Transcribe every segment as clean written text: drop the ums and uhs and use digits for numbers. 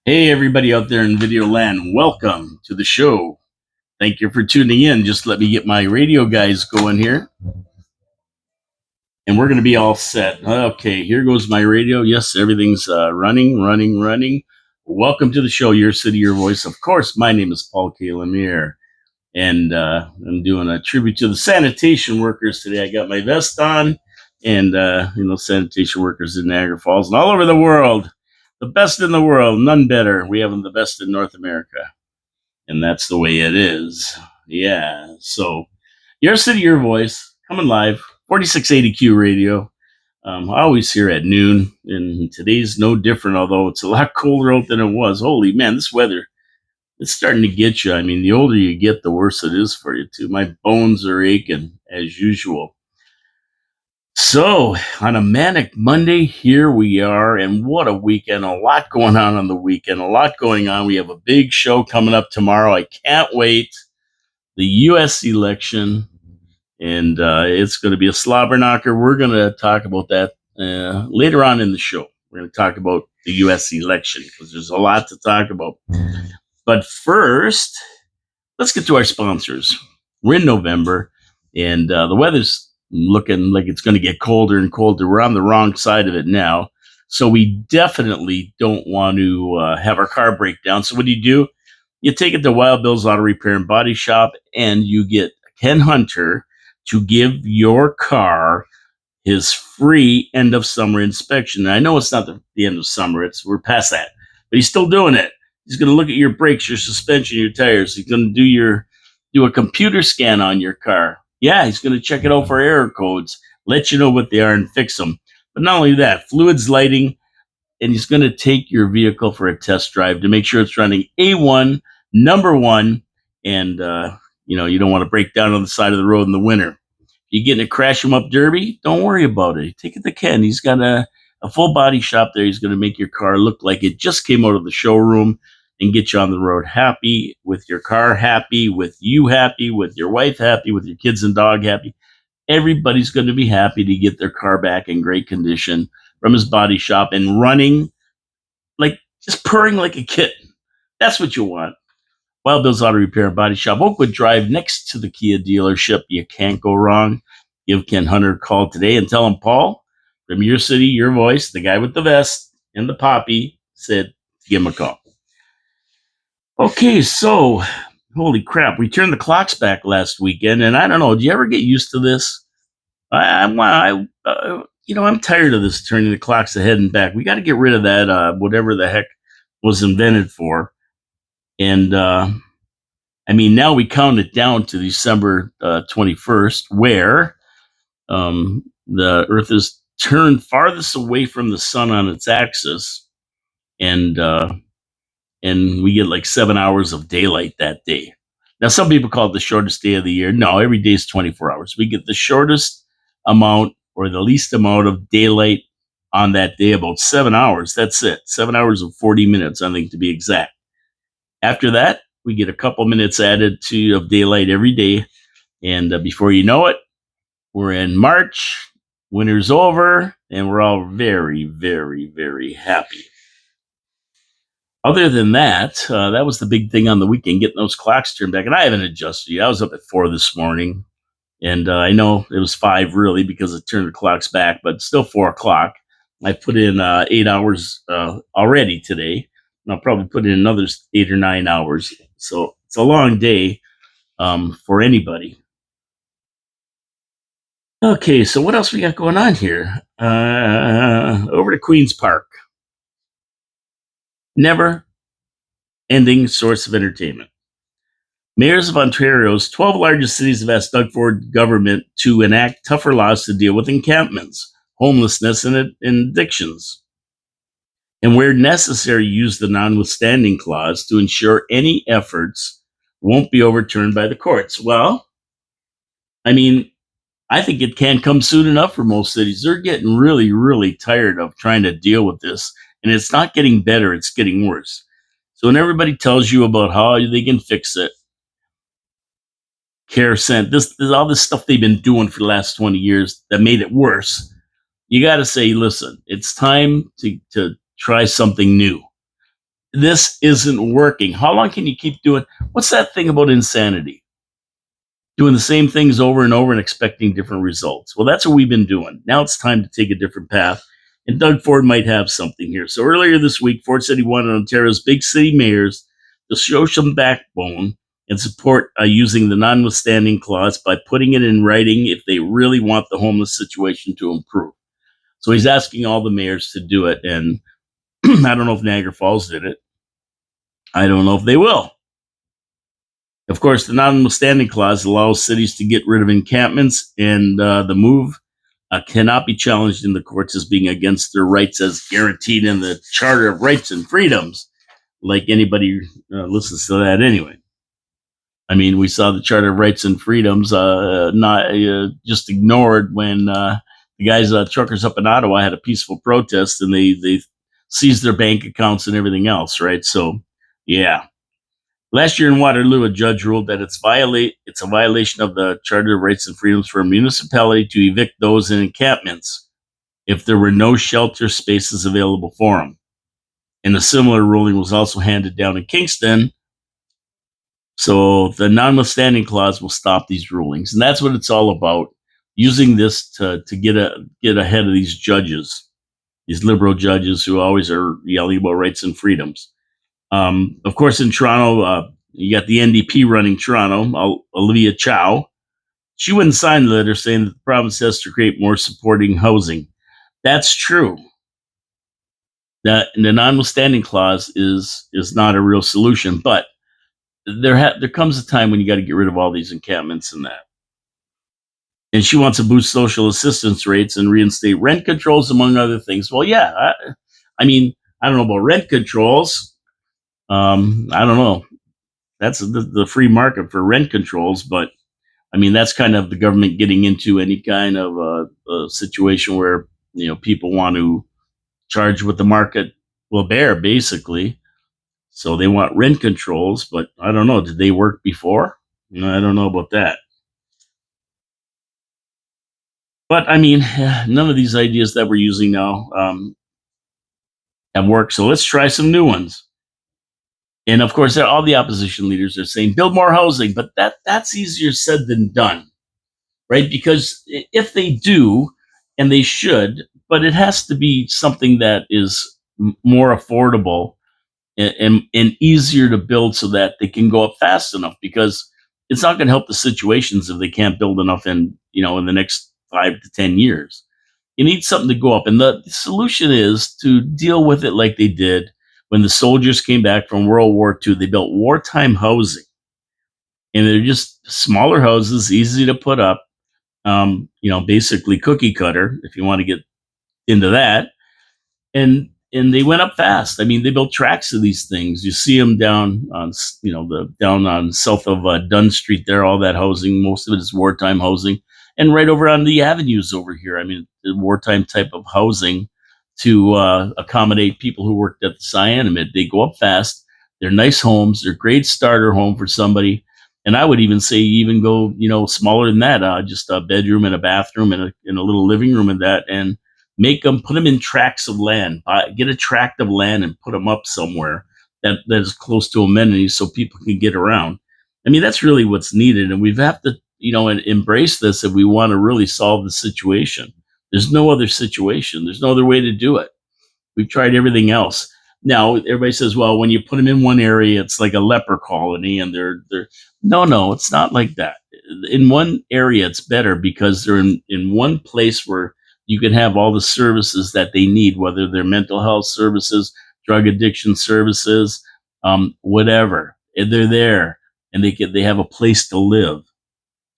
Hey, everybody out there in video land, welcome to the show. Thank you for tuning in. Just let me get my radio guys going here, and we're going to be all set. Okay, here goes my radio. Yes, everything's running. Welcome to the show, Your City, Your Voice. Of course, my name is Paul K. Lemire, and I'm doing a tribute to the sanitation workers today. I got my vest on, and sanitation workers in Niagara Falls and all over the world. The best in the world, none better. We have them the best in North America. And that's the way it is. Yeah. So, Your City, Your Voice, coming live, 4680Q Radio. Always here at noon, and today's no different, although it's a lot colder out than it was. Holy man, this weather, it's starting to get you. I mean, the older you get, the worse it is for you, too. My bones are aching, as usual. So, on a manic Monday, here we are, and what a weekend. A lot going on the weekend, a lot going on. We have a big show coming up tomorrow. I can't wait. The U.S. election, and it's going to be a slobber knocker. We're going to talk about that later on in the show. We're going to talk about the U.S. election because there's a lot to talk about. But first, let's get to our sponsors. We're in November, and the weather's looking like it's going to get colder and colder. We're on the wrong side of it now. So we definitely don't want to have our car break down. So what do? You take it to Wild Bill's Auto Repair and Body Shop, and you get Ken Hunter to give your car his free end of summer inspection. And I know it's not the end of summer; we're past that, but he's still doing it. He's going to look at your brakes, your suspension, your tires. He's going to do a computer scan on your car. Yeah, he's going to check it out for error codes, let you know what they are, and fix them. But not only that, fluids, lighting, and he's going to take your vehicle for a test drive to make sure it's running A1, number one, and you don't want to break down on the side of the road in the winter. If you get in a crash 'em up derby, don't worry about it. Take it to Ken. He's got a full body shop there. He's going to make your car look like it just came out of the showroom and get you on the road happy, with your car happy, with you happy, with your wife happy, with your kids and dog happy. Everybody's going to be happy to get their car back in great condition from his body shop and running, like just purring like a kitten. That's what you want. Wild Bill's Auto Repair and Body Shop, Oakwood Drive, next to the Kia dealership. You can't go wrong. Give Ken Hunter a call today and tell him, Paul, from Your City, Your Voice, the guy with the vest and the poppy, said, give him a call. Okay, so holy crap, we turned the clocks back last weekend, and I don't know, do you ever get used to this? I'm tired of this turning the clocks ahead and back. We got to get rid of that, whatever the heck was invented for. And now we count it down to December 21st, where the Earth is turned farthest away from the sun on its axis, and we get like 7 hours of daylight that day. Now, some people call it the shortest day of the year. No, every day is 24 hours. We get the shortest amount or the least amount of daylight on that day, about 7 hours. That's it. 7 hours and 40 minutes, I think, to be exact. After that, we get a couple minutes added of daylight every day. And before you know it, we're in March, winter's over, and we're all very, very, very happy. Other than that, that was the big thing on the weekend, getting those clocks turned back. And I haven't adjusted yet. I was up at 4 this morning. And I know it was 5 really because it turned the clocks back, but still 4 o'clock. I put in 8 hours already today. And I'll probably put in another 8 or 9 hours. So it's a long day for anybody. Okay, so what else we got going on here? Over to Queen's Park. Never ending source of entertainment. Mayors of Ontario's 12 largest cities have asked Doug Ford government to enact tougher laws to deal with encampments, homelessness, and addictions. And where necessary, use the notwithstanding clause to ensure any efforts won't be overturned by the courts. Well, I think it can't come soon enough for most cities. They're getting really, really tired of trying to deal with this. And it's not getting better, it's getting worse. So when everybody tells you about how they can fix it, care sent, this all this stuff they've been doing for the last 20 years that made it worse, you got to say, listen, it's time to try something new. This isn't working. How long can you keep doing? What's that thing about insanity? Doing the same things over and over and expecting different results. Well, that's what we've been doing. Now it's time to take a different path. And Doug Ford might have something here. So earlier this week, Ford said he wanted Ontario's big city mayors to show some backbone and support using the notwithstanding clause by putting it in writing if they really want the homeless situation to improve. So he's asking all the mayors to do it. And I don't know if Niagara Falls did it. I don't know if they will. Of course, the notwithstanding clause allows cities to get rid of encampments, and the move cannot be challenged in the courts as being against their rights as guaranteed in the Charter of Rights and Freedoms. Like anybody listens to that anyway. I mean, we saw the Charter of Rights and Freedoms not just ignored when the guys, truckers up in Ottawa, had a peaceful protest and they seized their bank accounts and everything else, right? So, yeah. Last year in Waterloo, a judge ruled that it's a violation of the Charter of Rights and Freedoms for a municipality to evict those in encampments if there were no shelter spaces available for them. And a similar ruling was also handed down in Kingston. So the notwithstanding clause will stop these rulings, and that's what it's all about. Using this to get ahead of these judges, these liberal judges who always are yelling about rights and freedoms. Of course, in Toronto, you got the NDP running Toronto, Olivia Chow. She wouldn't sign the letter saying that the province has to create more supporting housing. That's true. That the notwithstanding clause is not a real solution, but there comes a time when you got to get rid of all these encampments and that. And she wants to boost social assistance rates and reinstate rent controls, among other things. Well, yeah, I mean, I don't know about rent controls. I don't know. That's the free market for rent controls, but I mean that's kind of the government getting into any kind of a situation where people want to charge what the market will bear, basically. So they want rent controls, but I don't know. Did they work before? I don't know about that. But I mean, none of these ideas that we're using now have worked. So let's try some new ones. And of course, all the opposition leaders are saying build more housing, but that's easier said than done, right? Because if they do, and they should, but it has to be something that is more affordable and easier to build so that they can go up fast enough. Because it's not going to help the situations if they can't build enough in the next 5 to 10 years. You need something to go up, and the solution is to deal with it like they did when the soldiers came back from World War II. They built wartime housing, and they're just smaller houses, easy to put up. Basically cookie cutter, if you want to get into that. And they went up fast. I mean, they built tracks of these things. You see them down on down on south of Dunn Street there. All that housing, most of it is wartime housing, and right over on the avenues over here. I mean, the wartime type of housing to accommodate people who worked at the Cyanamid. They go up fast. They're nice homes. They're great starter home for somebody. And I would even say even go smaller than that. Just a bedroom and a bathroom and a little living room and that, and put them in tracts of land. Get a tract of land and put them up somewhere that is close to amenities so people can get around. I mean, that's really what's needed, and we have to embrace this if we want to really solve the situation. There's no other situation. There's no other way to do it. We've tried everything else. Now everybody says, well, when you put them in one area, it's like a leper colony, and they're no, it's not like that. In one area, it's better because they're in one place where you can have all the services that they need, whether they're mental health services, drug addiction services, whatever. And they're there, and they have a place to live.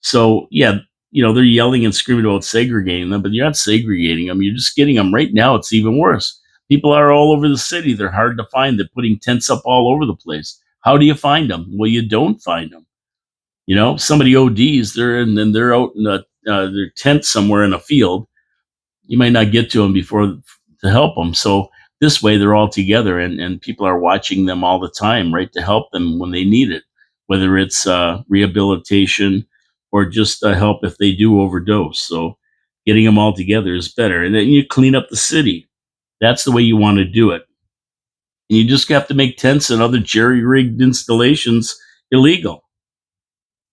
So yeah, they're yelling and screaming about segregating them, but you're not segregating them. You're just getting them. Right now, it's even worse. People are all over the city. They're hard to find. They're putting tents up all over the place. How do you find them? Well, you don't find them. Somebody ODs, they're out in their tent somewhere in a field. You might not get to them before to help them. So this way, they're all together, and people are watching them all the time, right, to help them when they need it, whether it's rehabilitation or just help if they do overdose. So getting them all together is better. And then you clean up the city. That's the way you want to do it. And you just have to make tents and other jerry rigged installations illegal.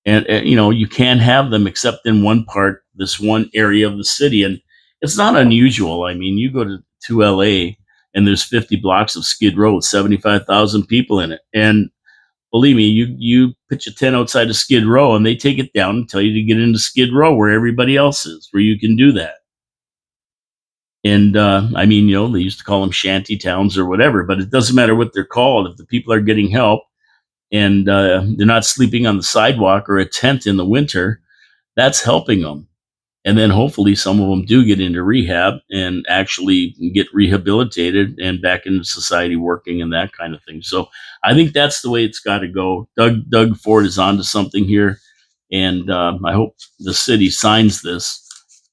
And you know, you can't have them except in one part, this one area of the city. And it's not unusual. I mean, you go to LA and there's 50 blocks of Skid Row with 75,000 people in it. And believe me, you pitch a tent outside of Skid Row and they take it down and tell you to get into Skid Row where everybody else is, where you can do that. And I mean, you know, they used to call them shanty towns or whatever, but it doesn't matter what they're called. If the people are getting help and they're not sleeping on the sidewalk or a tent in the winter, that's helping them. And then hopefully some of them do get into rehab and actually get rehabilitated and back into society working and that kind of thing. So I think that's the way it's got to go. Doug Ford is onto something here, and I hope the city signs this,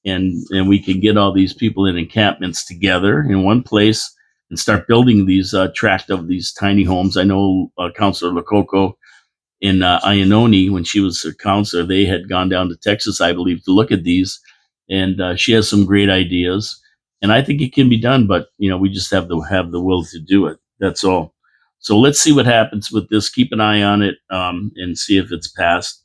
and we can get all these people in encampments together in one place and start building these tract of these tiny homes. I know Councilor Lococo in Iannone, when she was a counselor, they had gone down to Texas, I believe, to look at these, and she has some great ideas. And I think it can be done, but you know, we just have to have the will to do it. That's all. So let's see what happens with this. Keep an eye on it and see if it's passed.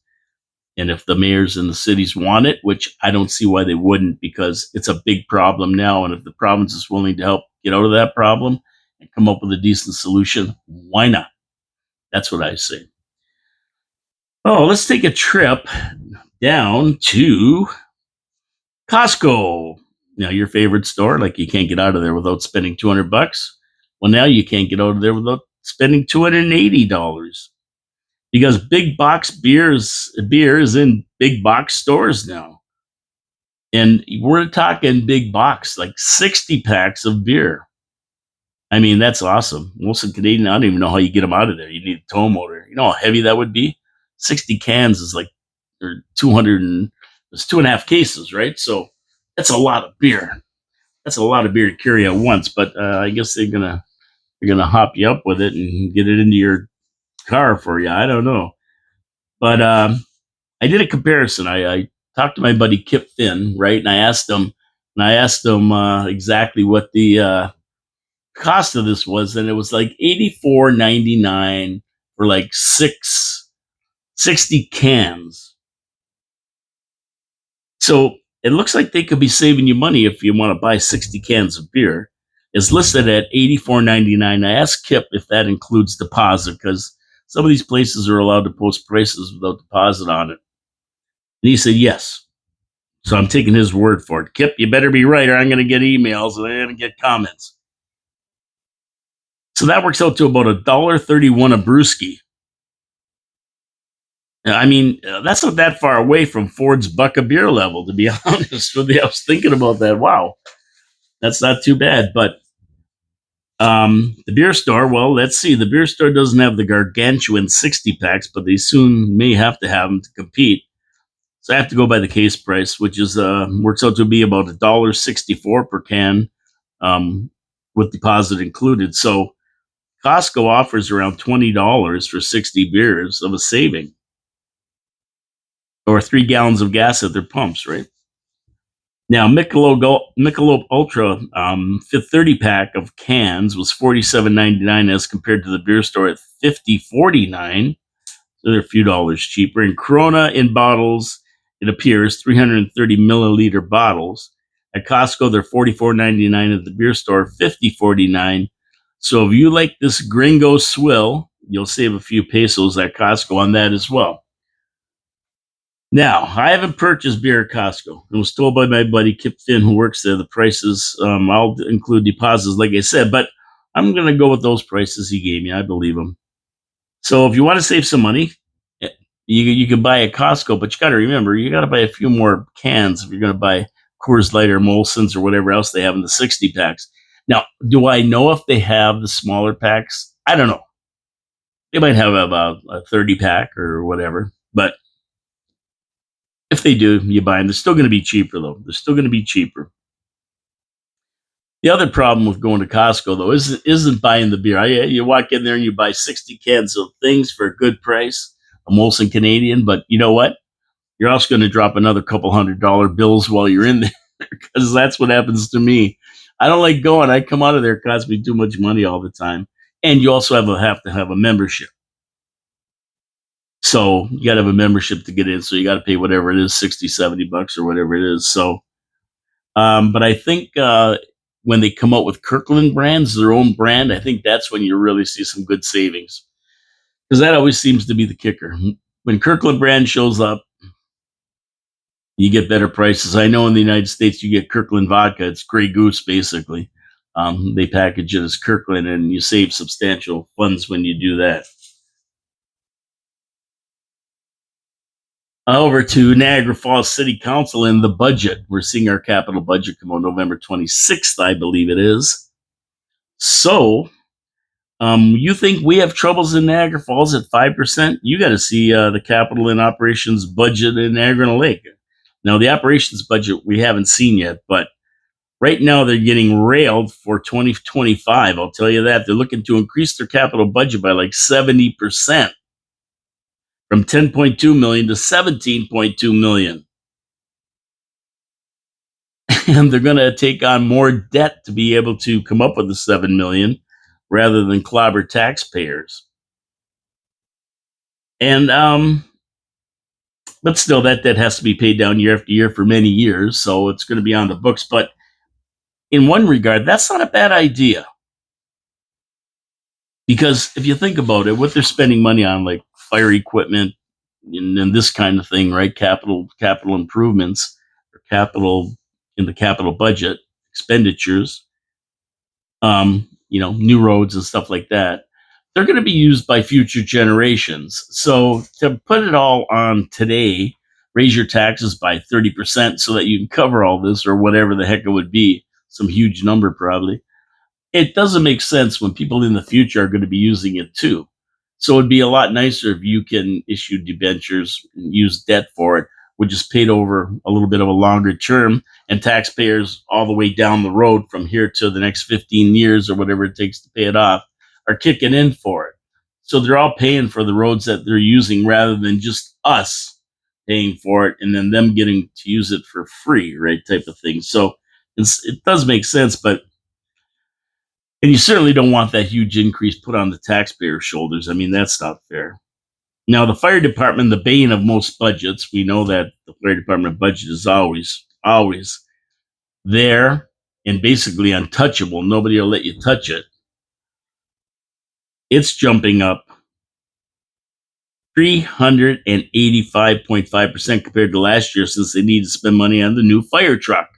And if the mayors and the cities want it, which I don't see why they wouldn't, because it's a big problem now. And if the province is willing to help get out of that problem and come up with a decent solution, why not? That's what I say. Oh, let's take a trip down to Costco. Now, your favorite store, like you can't get out of there without spending $200. Well, now you can't get out of there without spending $280 because big box beer is in big box stores now. And we're talking big box, like 60 packs of beer. I mean, that's awesome. Most Canadian, I don't even know how you get them out of there. You need a tow motor. You know how heavy that would be? 60 cans is like, or 200 and it's 2.5 cases, right? So that's a lot of beer. That's a lot of beer to carry at once. But I guess they're gonna hop you up with it and get it into your car for you. I don't know. But I did a comparison. I talked to my buddy Kip Finn, right? And I asked him exactly what the cost of this was, and it was like $84.99 for like 60 cans. So it looks like they could be saving you money if you want to buy 60 cans of beer. It's listed at $84.99. I asked Kip if that includes deposit because some of these places are allowed to post prices without deposit on it. And he said yes. So I'm taking his word for it. Kip, you better be right, or I'm going to get emails and I'm going to get comments. So that works out to about $1.31 a brewski. I mean, that's not that far away from Ford's buck a beer level, to be honest with you. I was thinking about that. Wow, that's not too bad. But the beer store, well, let's see. The beer store doesn't have the gargantuan 60 packs, but they soon may have to have them to compete. So I have to go by the case price, which is works out to be about $1.64 per can, with deposit included. So Costco offers around $20 for 60 beers of a saving, or 3 gallons of gas at their pumps, right? Now, Michelob Ultra 30 pack of cans was $47.99 as compared to the beer store at $50.49. So they're a few dollars cheaper. And Corona in bottles, it appears 330 milliliter bottles. At Costco, they're $44.99. At the beer store, $50.49. So if you like this Gringo swill, you'll save a few pesos at Costco on that as well. Now, I haven't purchased beer at Costco. I was told by my buddy Kip Finn, who works there, the prices, I'll include deposits, like I said, but I'm going to go with those prices he gave me. I believe him. So if you want to save some money, you can buy at Costco, but you got to remember, you got to buy a few more cans if you're going to buy Coors Light or Molson's or whatever else they have in the 60 packs. Now, do I know if they have the smaller packs? I don't know. They might have about a 30 pack or whatever, but if they do, you buy them. They're still going to be cheaper, though. They're still going to be cheaper. The other problem with going to Costco, though, isn't buying the beer. You walk in there and you buy 60 cans of things for a good price, a Molson Canadian, but you know what? You're also going to drop another couple $100 bills while you're in there because that's what happens to me. I don't like going. I come out of there, it costs me too much money all the time. and you also have to have a membership. So you got to have a membership to get in. So you got to pay whatever it is, 60, $70 or whatever it is. So, but I think when they come out with Kirkland brands, their own brand, I think that's when you really see some good savings, because that always seems to be the kicker. When Kirkland brand shows up, you get better prices. I know in the United States, you get Kirkland vodka. It's Grey Goose, basically. They package it as Kirkland, and you save substantial funds when you do that. Over to Niagara Falls City Council and the budget. We're seeing our capital budget come on November 26th, I believe it is. So, you think we have troubles in Niagara Falls at 5%? You got to see the capital and operations budget in Niagara Lake. Now, the operations budget we haven't seen yet, but right now they're getting railed for 2025. I'll tell you that. They're looking to increase their capital budget by like 70%, from 10.2 million to 17.2 million. And they're going to take on more debt to be able to come up with the 7 million rather than clobber taxpayers. And but still, that debt has to be paid down year after year for many years, so it's going to be on the books. But in one regard, that's not a bad idea, because if you think about it, what they're spending money on, like fire equipment and this kind of thing, right? Capital improvements, or capital in the capital budget expenditures, new roads and stuff like that. They're going to be used by future generations. So to put it all on today, raise your taxes by 30% so that you can cover all this, or whatever the heck it would be, some huge number probably. It doesn't make sense when people in the future are going to be using it too. So it'd be a lot nicer if you can issue debentures and use debt for it, which is paid over a little bit of a longer term, and taxpayers all the way down the road from here to the next 15 years or whatever it takes to pay it off are kicking in for it. So they're all paying for the roads that they're using, rather than just us paying for it and then them getting to use it for free, right? Type of thing. So it does make sense, and you certainly don't want that huge increase put on the taxpayers' shoulders. I mean, that's not fair. Now, the fire department, the bane of most budgets, we know that the fire department budget is always there and basically untouchable. Nobody will let you touch it. It's jumping up 385.5% compared to last year, since they need to spend money on the new fire truck.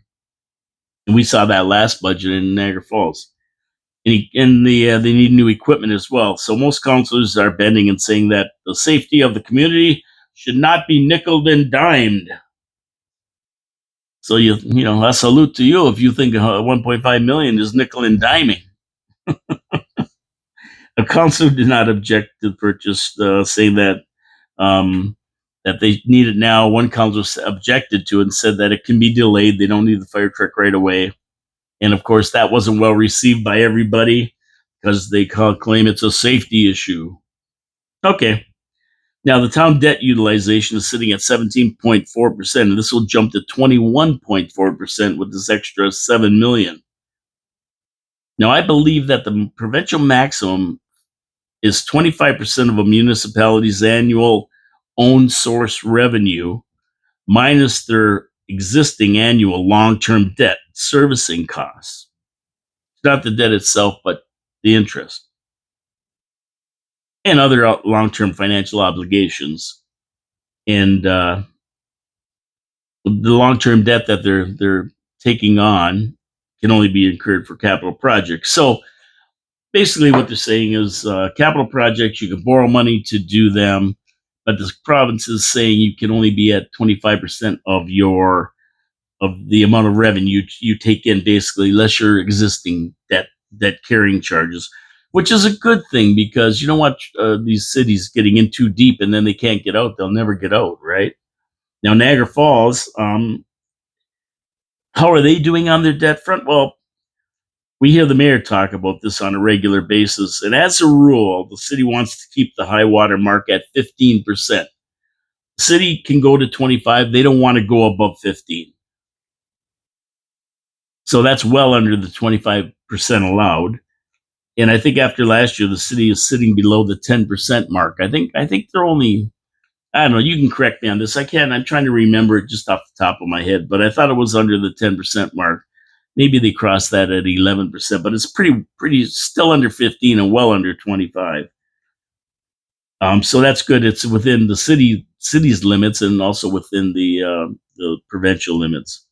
And we saw that last budget in Niagara Falls. They need new equipment as well. So most councilors are bending and saying that the safety of the community should not be nickeled and dimed. So I salute to you if you think 1.5 million is nickel and diming. A councilor did not object to the purchase, saying that that they need it now. One councilor objected to it and said that it can be delayed. They don't need the fire truck right away. And of course, that wasn't well received by everybody, because they claim it's a safety issue. Okay. Now, the town debt utilization is sitting at 17.4%, and this will jump to 21.4% with this extra 7 million. Now, I believe that the provincial maximum is 25% of a municipality's annual own source revenue minus their existing annual long-term debt servicing costs. It's not the debt itself, but the interest and other long-term financial obligations. And the long-term debt that they're taking on can only be incurred for capital projects. So basically what they're saying is capital projects, you can borrow money to do them, but the province is saying you can only be at 25% of the amount of revenue you take in, basically, less your existing debt carrying charges, which is a good thing, because you don't want these cities getting in too deep and then they can't get out. They'll never get out, right? Now, Niagara Falls, how are they doing on their debt front? Well, we hear the mayor talk about this on a regular basis, and as a rule, the city wants to keep the high water mark at 15%. The city can go to 25. They don't want to go above 15. So that's well under the 25% allowed. And I think after last year, the city is sitting below the 10% mark. I think they're only, I don't know, you can correct me on this. I can't, I'm trying to remember it just off the top of my head, but I thought it was under the 10% mark. Maybe they crossed that at 11%, but it's pretty still under 15 and well under 25. So that's good. It's within the city's limits and also within the provincial limits.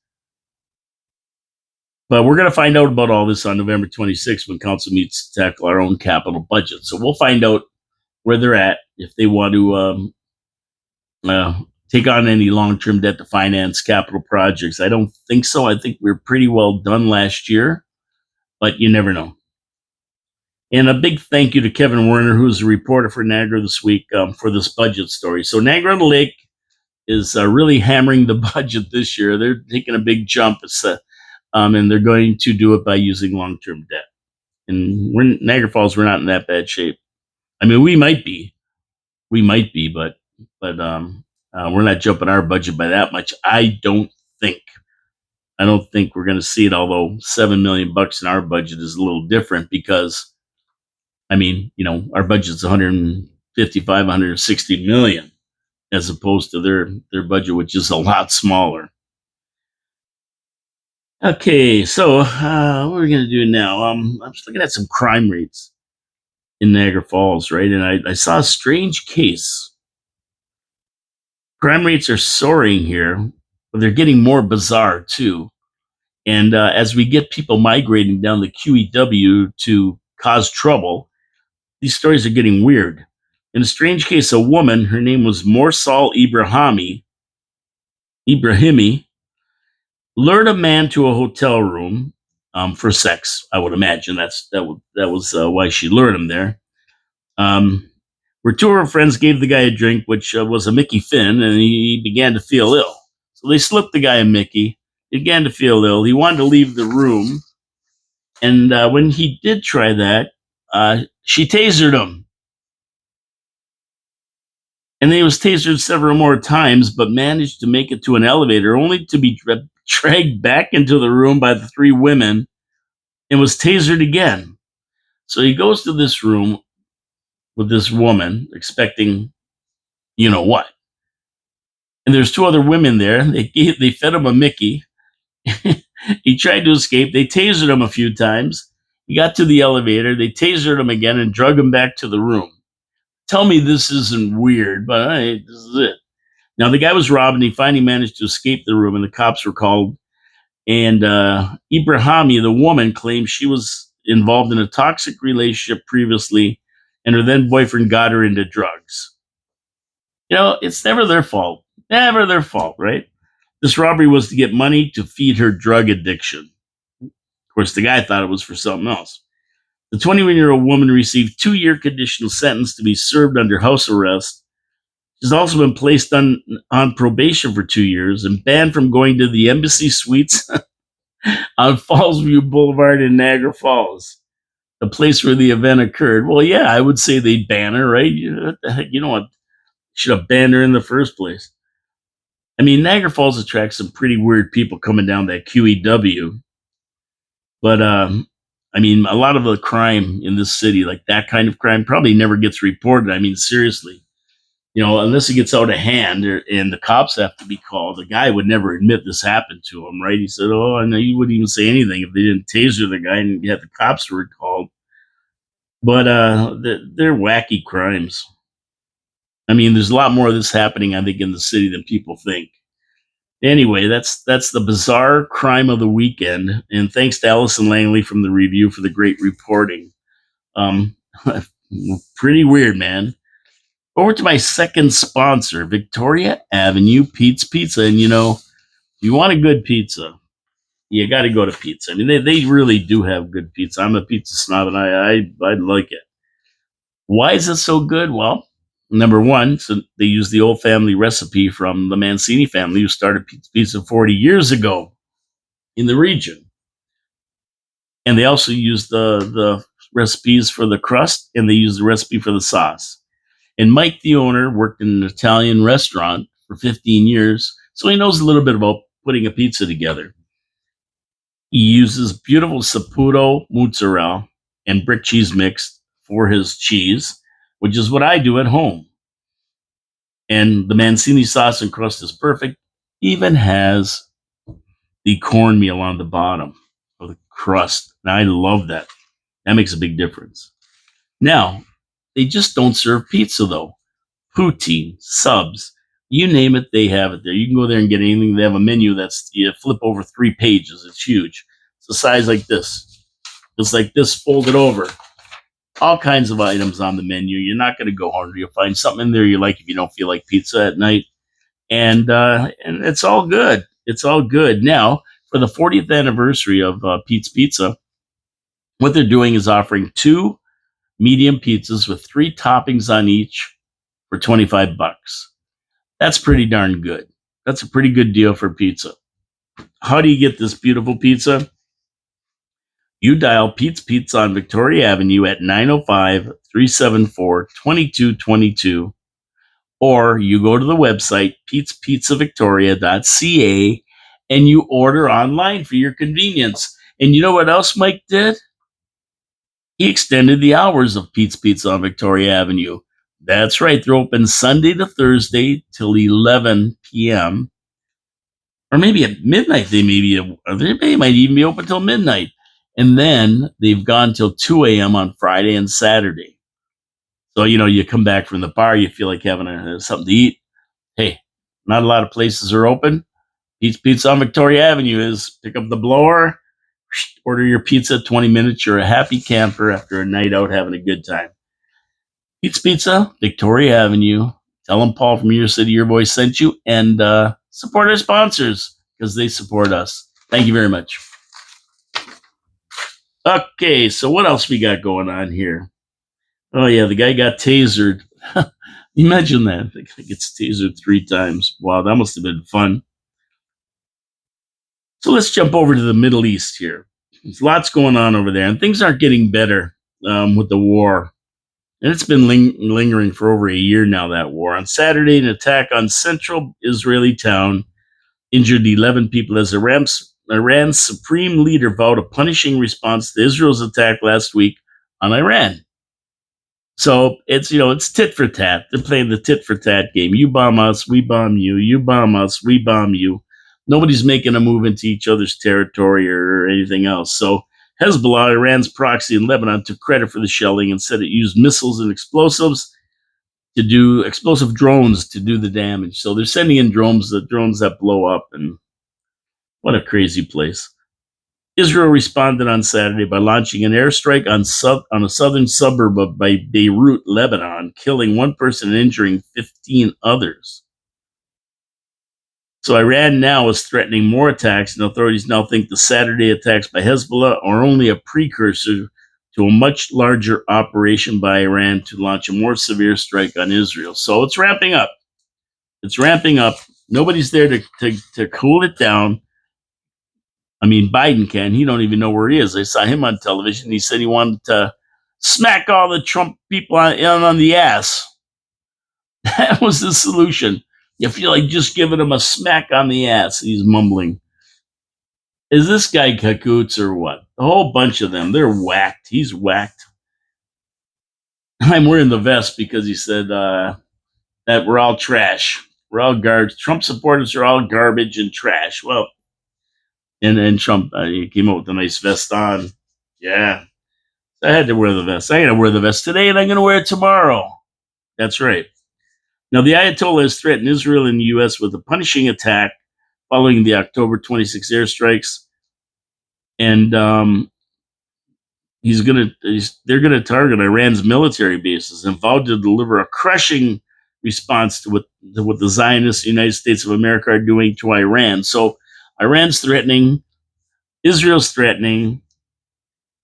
But we're going to find out about all this on November 26th when council meets to tackle our own capital budget. So we'll find out where they're at if they want to take on any long-term debt to finance capital projects. I don't think so. I think we're pretty well done last year, but you never know. And a big thank you to Kevin Werner, who's a reporter for Niagara this week, for this budget story. So Niagara-on-the-Lake is really hammering the budget this year. They're taking a big jump, and they're going to do it by using long-term debt. And Niagara Falls, we're not in that bad shape. I mean, we might be, but we're not jumping our budget by that much. I don't think. I don't think we're going to see it. Although $7 million in our budget is a little different because, I mean, our budget's 155, 160 million, as opposed to their budget, which is a lot smaller. Okay, so what are we going to do now? I'm just looking at some crime rates in Niagara Falls, right? And I saw a strange case. Crime rates are soaring here, but they're getting more bizarre too. And as we get people migrating down the QEW to cause trouble, these stories are getting weird. In a strange case, a woman, her name was Morsal Ibrahimi, lured a man to a hotel room for sex. I would imagine that was why she lured him there. Where two of her friends gave the guy a drink, which was a Mickey Finn, and he began to feel ill. So they slipped the guy a Mickey. He began to feel ill. He wanted to leave the room, and when he did try that, she tasered him. And then he was tasered several more times, but managed to make it to an elevator, only to be dragged back into the room by the three women and was tasered again. So he goes to this room with this woman, expecting, you know what. And there's two other women there. They fed him a Mickey. He tried to escape. They tasered him a few times. He got to the elevator. They tasered him again and drug him back to the room. Tell me this isn't weird, but hey, this is it. Now, the guy was robbed, and he finally managed to escape the room, and the cops were called. And Ibrahimi, the woman, claimed she was involved in a toxic relationship previously, and her then boyfriend got her into drugs. It's never their fault. Never their fault, right? This robbery was to get money to feed her drug addiction. Of course, the guy thought it was for something else. The 21-year-old woman received 2-year conditional sentence to be served under house arrest. She's also been placed on probation for 2 years and banned from going to the Embassy Suites on Fallsview Boulevard in Niagara Falls, the place where the event occurred. Well, yeah, I would say they'd ban her, right? What the heck? You know what? Should have banned her in the first place. I mean, Niagara Falls attracts some pretty weird people coming down that QEW. But, I mean, a lot of the crime in this city, like that kind of crime, probably never gets reported. I mean, seriously. Unless it gets out of hand and the cops have to be called, the guy would never admit this happened to him, right? He said, I know he wouldn't even say anything if they didn't taser the guy and yet the cops were called. But they're wacky crimes. I mean, there's a lot more of this happening, I think, in the city than people think. Anyway, that's the bizarre crime of the weekend. And thanks to Allison Langley from the Review for the great reporting. Pretty weird, man. Over to my second sponsor, Victoria Avenue Pete's Pizza. And you want a good pizza, you got to go to Pizza. I mean, they really do have good pizza. I'm a pizza snob, and I like it. Why is it so good? Well, number one, so they use the old family recipe from the Mancini family, who started Pete's Pizza 40 years ago in the region. And they also use the recipes for the crust, and they use the recipe for the sauce. And Mike, the owner, worked in an Italian restaurant for 15 years, so he knows a little bit about putting a pizza together. He uses beautiful Saputo mozzarella, and brick cheese mix for his cheese, which is what I do at home. And the Mancini sauce and crust is perfect. Even has the cornmeal on the bottom of the crust. And I love that. That makes a big difference. Now, they just don't serve pizza though. Poutine, subs, you name it, they have it there. You can go there and get anything. They have a menu that's, you flip over 3 pages. It's huge. It's a size like this. It's like this folded over. All kinds of items on the menu. You're not going to go hungry. You'll find something in there you like if you don't feel like pizza at night. And it's all good. It's all good. Now, for the 40th anniversary of Pete's Pizza, what they're doing is offering 2 medium pizzas with 3 toppings on each for $25. That's pretty darn good. That's a pretty good deal for pizza. How do you get this beautiful pizza? You dial Pete's Pizza on Victoria Avenue at 905-374-2222, or you go to the website petespizzavictoria.ca and you order online for your convenience. And you know what else Mike did? He extended the hours of Pete's Pizza on Victoria Avenue. That's right, they're open Sunday to Thursday till 11 p.m. Or maybe at midnight they might even be open till midnight. And then they've gone till 2 a.m. on Friday and Saturday. So, you come back from the bar, you feel like having something to eat. Hey, not a lot of places are open. Pete's Pizza on Victoria Avenue is. Pick up the blower, order your pizza, 20 minutes. You're a happy camper after a night out having a good time. Pete's Pizza, Victoria Avenue. Tell them Paul from Your City, Your Voice sent you, and support our sponsors because they support us. Thank you very much. Okay, so what else we got going on here? Oh, yeah, the guy got tasered. Imagine that. The guy gets tasered 3 times. Wow, that must have been fun. So let's jump over to the Middle East here. There's lots going on over there, and things aren't getting better with the war. And it's been lingering for over a year now, that war. On Saturday, an attack on central Israeli town injured 11 people as Iran's supreme leader vowed a punishing response to Israel's attack last week on Iran. So it's tit for tat. They're playing the tit for tat game. You bomb us, we bomb you. You bomb us, we bomb you. Nobody's making a move into each other's territory or anything else. So Hezbollah, Iran's proxy in Lebanon, took credit for the shelling and said it used missiles and explosive drones to do the damage. So they're sending in drones that blow up, and what a crazy place. Israel responded on Saturday by launching an airstrike on a southern suburb of Beirut, Lebanon, killing 1 person and injuring 15 others. So Iran now is threatening more attacks, and authorities now think the Saturday attacks by Hezbollah are only a precursor to a much larger operation by Iran to launch a more severe strike on Israel. So it's ramping up. It's ramping up. Nobody's there to cool it down. I mean, Biden can. He don't even know where he is. I saw him on television. He said he wanted to smack all the Trump people on the ass. That was the solution. You feel like just giving him a smack on the ass. He's mumbling. Is this guy cahoots or what? A whole bunch of them. They're whacked. He's whacked. I'm wearing the vest because he said that we're all trash. We're all garbage. Trump supporters are all garbage and trash. Well, and Trump he came out with a nice vest on. Yeah. I had to wear the vest. I'm going to wear the vest today, and I'm going to wear it tomorrow. That's right. Now, the Ayatollah has threatened Israel and the U.S. with a punishing attack following the October 26 airstrikes. And they're going to target Iran's military bases and vowed to deliver a crushing response to what the Zionists, United States of America, are doing to Iran. So Iran's threatening, Israel's threatening,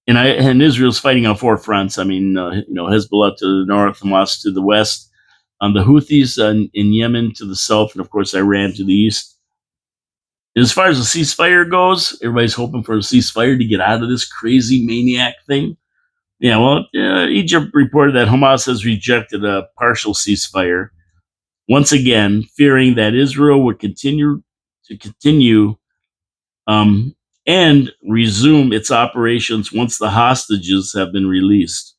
and Israel's fighting on 4 fronts. I mean, Hezbollah to the north, Hamas to the west, the Houthis in Yemen to the south, and of course Iran to the east. And as far as the ceasefire goes, everybody's hoping for a ceasefire to get out of this crazy maniac thing. Yeah, well, Egypt reported that Hamas has rejected a partial ceasefire, once again fearing that Israel would continue and resume its operations once the hostages have been released.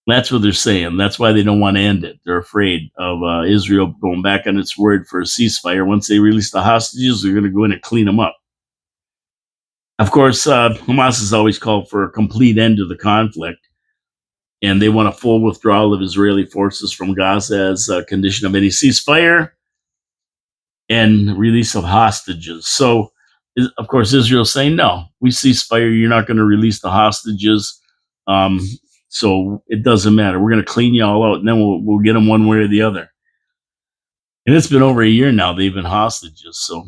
That's what they're saying. That's why they don't want to end it. They're afraid of Israel going back on its word for a ceasefire. Once they release the hostages, they're going to go in and clean them up. Of course, Hamas has always called for a complete end to the conflict, and they want a full withdrawal of Israeli forces from Gaza as a condition of any ceasefire and release of hostages. So, of course, Israel's saying, no, we ceasefire. You're not going to release the hostages. Um, so it doesn't matter. We're going to clean you all out, and then we'll get them one way or the other. And it's been over a year now. They've been hostages. So,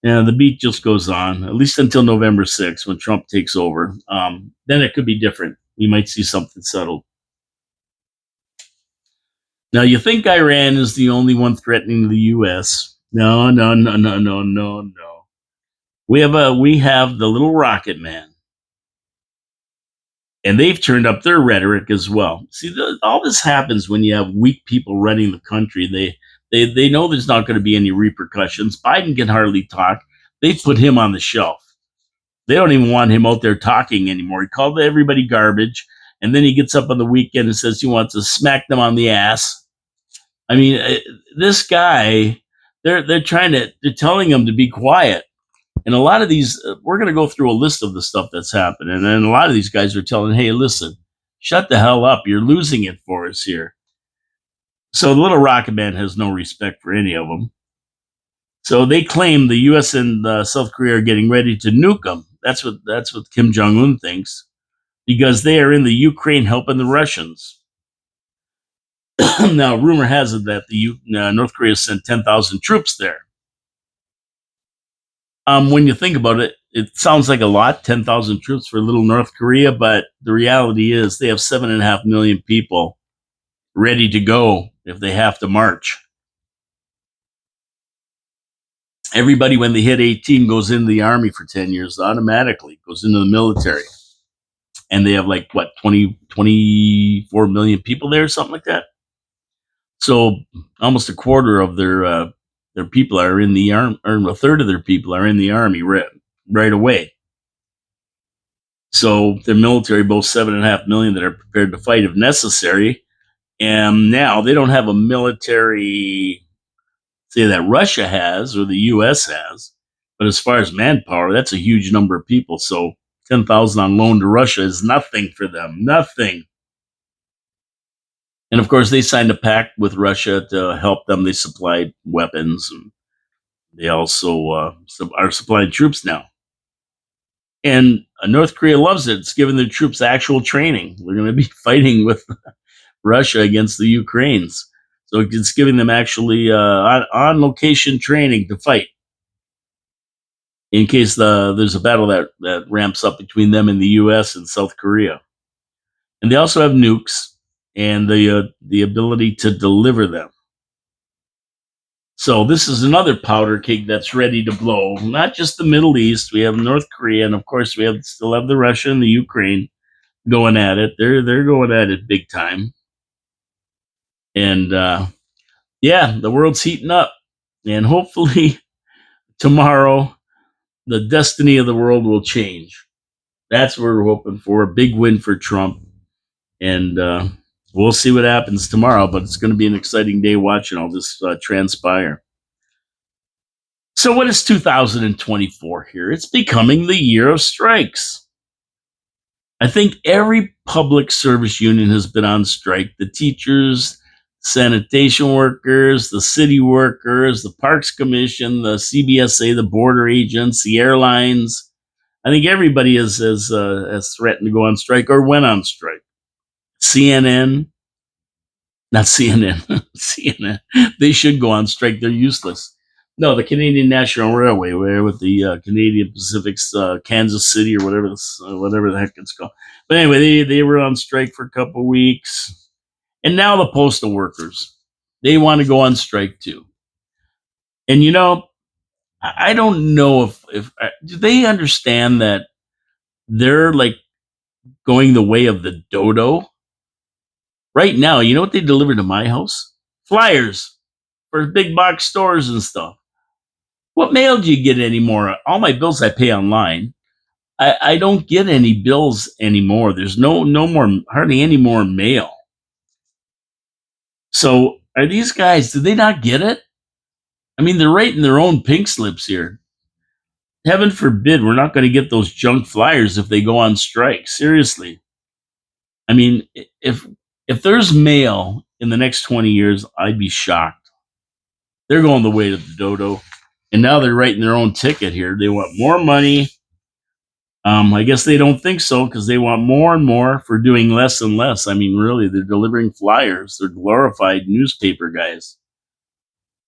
yeah, the beat just goes on, at least until November 6th when Trump takes over. Then it could be different. We might see something settled. Now, you think Iran is the only one threatening the U.S.? No, no, no, no, no, no, no. We have the little rocket man, and they've turned up their rhetoric as well. See, all this happens when you have weak people running the country. They know there's not going to be any repercussions. Biden can hardly talk. They put him on the shelf. They don't even want him out there talking anymore. He called everybody garbage, and then he gets up on the weekend and says he wants to smack them on the ass. I mean, this guy, they're telling him to be quiet. And a lot of these, we're going to go through a list of the stuff that's happened. And then a lot of these guys are telling, hey, listen, shut the hell up. You're losing it for us here. So the little rocket man has no respect for any of them. So they claim the U.S. and South Korea are getting ready to nuke them. That's what Kim Jong-un thinks, because they are in the Ukraine helping the Russians. Now, rumor has it that North Korea sent 10,000 troops there. When you think about it, it sounds like a lot, 10,000 troops for little North Korea, but the reality is they have 7.5 million people ready to go if they have to march. Everybody, when they hit 18, goes into the army for 10 years, automatically goes into the military. And they have 24 million people there, something like that. So almost a quarter of their people are in the army, or a third of their people are in the army right away. So their military boasts 7.5 million that are prepared to fight if necessary. And now they don't have a military, say, that Russia has or the U.S. has. But as far as manpower, that's a huge number of people. So 10,000 on loan to Russia is nothing for them. Nothing. And of course, they signed a pact with Russia to help them. They supplied weapons, and they also are supplying troops now. And North Korea loves it. It's giving their troops actual training. We're going to be fighting with Russia against the Ukrainians. So it's giving them actually on location training to fight in case there's a battle that ramps up between them and the U.S. and South Korea. And they also have nukes and the ability to deliver them. So this is another powder keg that's ready to blow. Not just the Middle East. We have North Korea, and of course we still have the Russia and the Ukraine going at it. They're going at it big time. And the world's heating up. And hopefully tomorrow the destiny of the world will change. That's what we're hoping for. A big win for Trump. And we'll see what happens tomorrow, but it's going to be an exciting day watching all this transpire. So what is 2024 here? It's becoming the year of strikes. I think every public service union has been on strike. The teachers, sanitation workers, the city workers, the Parks Commission, the CBSA, the border agents, the airlines. I think everybody has threatened to go on strike or went on strike. CNN, not CNN, CNN. They should go on strike. They're useless. No, the Canadian National Railway, where with the Canadian Pacific's Kansas City or whatever the heck it's called. But anyway, they were on strike for a couple of weeks, and now the postal workers, they want to go on strike too. And I don't know if do they understand that they're like going the way of the dodo right now. You know what they deliver to my house? Flyers for big box stores and stuff. What mail do you get anymore? All my bills I pay online. I don't get any bills anymore. There's no more, hardly any more mail. So are these guys, do they not get it? I mean, they're writing their own pink slips here. Heaven forbid we're not going to get those junk flyers if they go on strike. Seriously. I mean, if there's mail in the next 20 years, I'd be shocked. They're going the way of the dodo. And now they're writing their own ticket here. They want more money. I guess they don't think so because they want more and more for doing less and less. I mean, really, they're delivering flyers. They're glorified newspaper guys.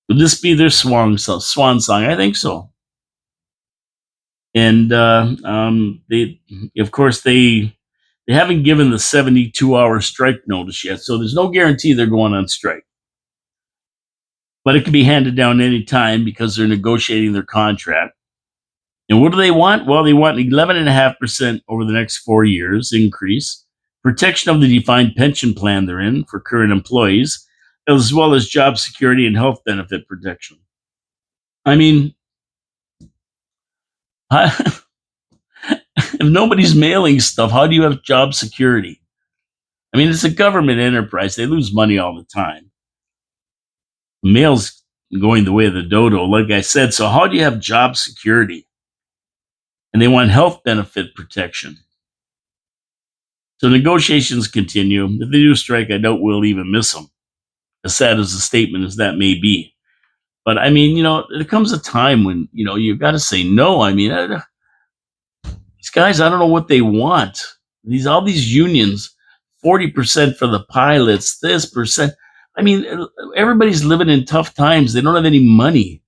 Would this be their swan song? I think so. And they, of course, they haven't given the 72-hour strike notice yet, so there's no guarantee they're going on strike. But it could be handed down any time because they're negotiating their contract. And what do they want? Well, they want 11.5% over the next 4 years increase, protection of the defined pension plan they're in for current employees, as well as job security and health benefit protection. I mean, if nobody's mailing stuff, how do you have job security? I mean, it's a government enterprise. They lose money all the time. Mail's going the way of the dodo, like I said. So how do you have job security? And they want health benefit protection. So negotiations continue. If they do strike, I doubt we'll even miss them, as sad as the statement as that may be. But I mean, there comes a time when, you've got to say no. I mean, these guys, I don't know what they want. All these unions, 40% for the pilots, this percent. I mean, everybody's living in tough times. They don't have any money.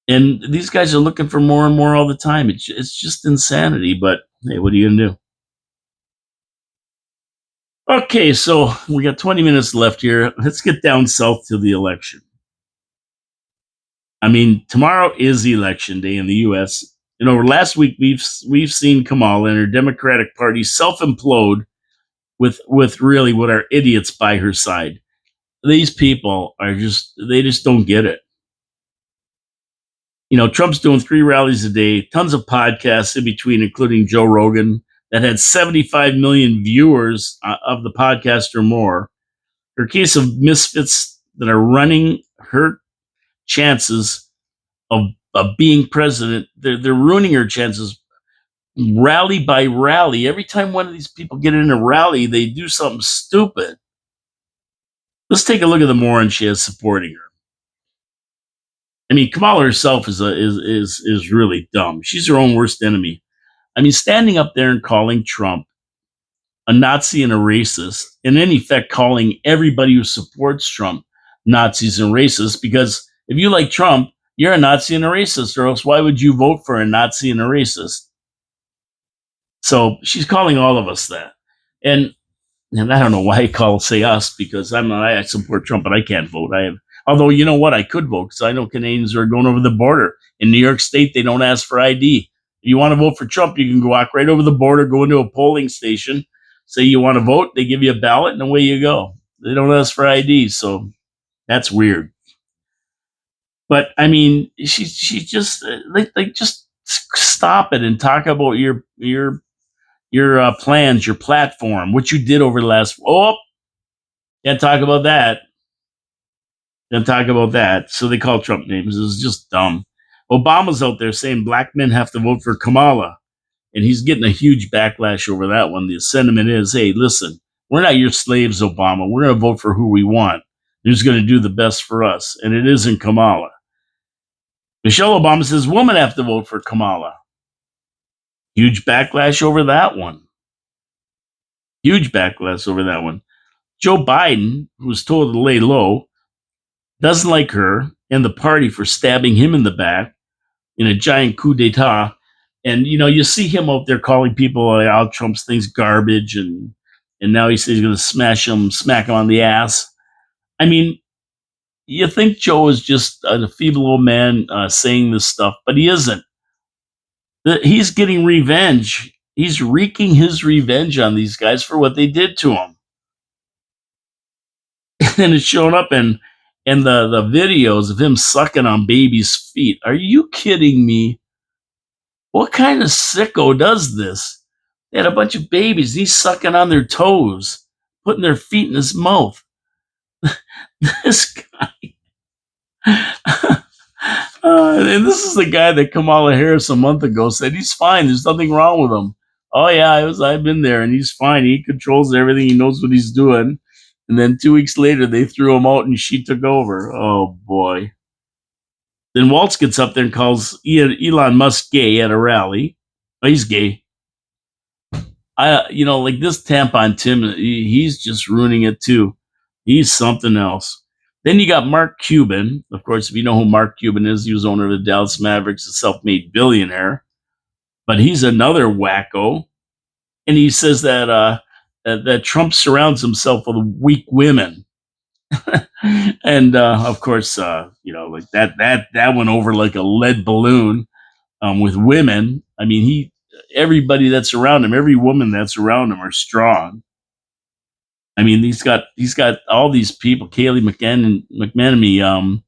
And these guys are looking for more and more all the time. It's just insanity. But hey, what are you going to do? Okay, so we got 20 minutes left here. Let's get down south to the election. I mean, tomorrow is election day in the U.S. Last week we've seen Kamala and her Democratic Party self-implode with really what are idiots by her side. These people they just don't get it. Trump's doing 3 rallies a day, tons of podcasts in between, including Joe Rogan, that had 75 million viewers of the podcast or more. Her case of misfits that are running her chances of being president. They're ruining her chances rally by rally. Every time one of these people get in a rally, they do something stupid. Let's take a look at the morons she has supporting her. I mean, Kamala herself is really dumb. She's her own worst enemy. I mean, standing up there and calling Trump a Nazi and a racist, and in effect calling everybody who supports Trump Nazis and racists, because if you like Trump, you're a Nazi and a racist, or else why would you vote for a Nazi and a racist? So she's calling all of us that. And I don't know why I say us, because I support Trump, but I can't vote. Although, you know what? I could vote because I know Canadians are going over the border. In New York State, they don't ask for ID. If you want to vote for Trump, you can walk right over the border, go into a polling station, say you want to vote, they give you a ballot, and away you go. They don't ask for ID, so that's weird. But I mean, she just just stop it and talk about your plans, your platform, what you did over the last. Oh, can't talk about that. Can't talk about that. So they call Trump names. It was just dumb. Obama's out there saying black men have to vote for Kamala, and he's getting a huge backlash over that one. The sentiment is, hey, listen, we're not your slaves, Obama. We're going to vote for who we want. Who's going to do the best for us, and it isn't Kamala. Michelle Obama says women have to vote for Kamala. Huge backlash over that one. Huge backlash over that one. Joe Biden, who was told to lay low, doesn't like her and the party for stabbing him in the back in a giant coup d'etat. And, you see him out there calling people like Al Trump's things garbage. And now he says he's going to smack him on the ass. I mean, you think Joe is just a feeble old man saying this stuff, but he isn't. He's getting revenge. He's wreaking his revenge on these guys for what they did to him. And it's shown up, and And the videos of him sucking on babies' feet. Are you kidding me? What kind of sicko does this? They had a bunch of babies. He's sucking on their toes, putting their feet in his mouth. This and this is the guy that Kamala Harris a month ago said he's fine. There's nothing wrong with him. Oh yeah, I've been there, and he's fine. He controls everything. He knows what he's doing. And then 2 weeks later, they threw him out, and she took over. Oh boy. Then Waltz gets up there and calls Elon Musk gay at a rally. Oh, he's gay. Like this tampon Tim, he's just ruining it too. He's something else. Then you got Mark Cuban. Of course, if you know who Mark Cuban is, he was owner of the Dallas Mavericks, a self-made billionaire. But he's another wacko, and he says that Trump surrounds himself with weak women. And of course, like that went over like a lead balloon with women. I mean, everybody that's around him, every woman that's around him are strong. I mean, he's got all these people. Kayleigh McMenamy,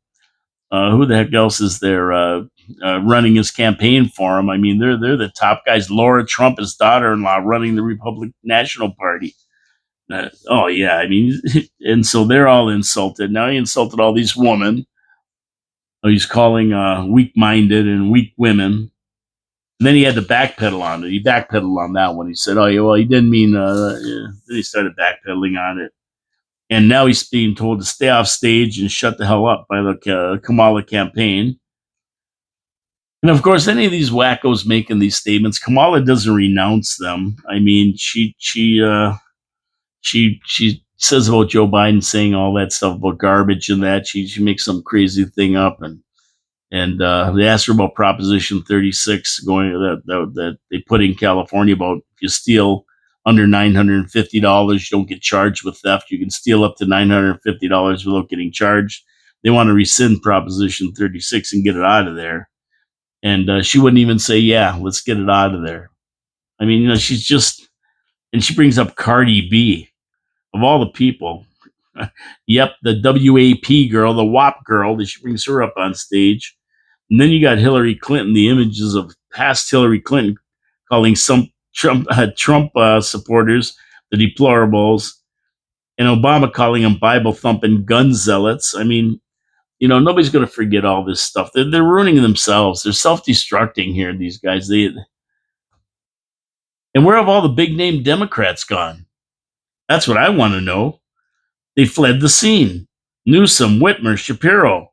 who the heck else is there running his campaign for him? I mean, they're the top guys. Laura Trump, his daughter-in-law, running the Republican National Party. Oh yeah, I mean, and so they're all insulted. Now he insulted all these women. He's calling weak-minded and weak women. And then he had to backpedal on it. He backpedaled on that one. He said, "Oh yeah, well, he didn't mean." Yeah. Then he started backpedaling on it, and now he's being told to stay off stage and shut the hell up by the Kamala campaign. And of course, any of these wackos making these statements, Kamala doesn't renounce them. I mean, she says about Joe Biden saying all that stuff about garbage and that she makes some crazy thing up, and they asked her about Proposition 36 going that they put in California about if you steal under $950, you don't get charged with theft. You can steal up to $950 without getting charged. They want to rescind Proposition 36 and get it out of there. And she wouldn't even say, "Yeah, let's get it out of there." I mean, she's just, and she brings up Cardi B of all the people. Yep, the WAP girl, the WAP girl. That she brings her up on stage. And then you got Hillary Clinton, the images of past Hillary Clinton calling some Trump supporters the deplorables, and Obama calling them Bible thumping gun zealots. I mean, nobody's going to forget all this stuff. They're ruining themselves. They're self destructing here. These guys. And where have all the big name Democrats gone? That's what I want to know. They fled the scene. Newsom, Whitmer, Shapiro.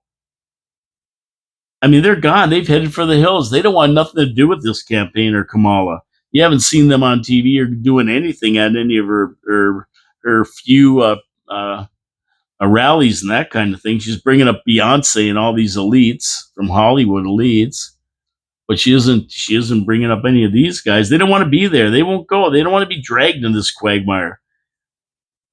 I mean, they're gone. They've headed for the hills. They don't want nothing to do with this campaign or Kamala. You haven't seen them on TV or doing anything at any of her few rallies and that kind of thing. She's bringing up Beyonce and all these elites from Hollywood elites, but she isn't bringing up any of these guys. They don't want to be there. They won't go. They don't want to be dragged in this quagmire.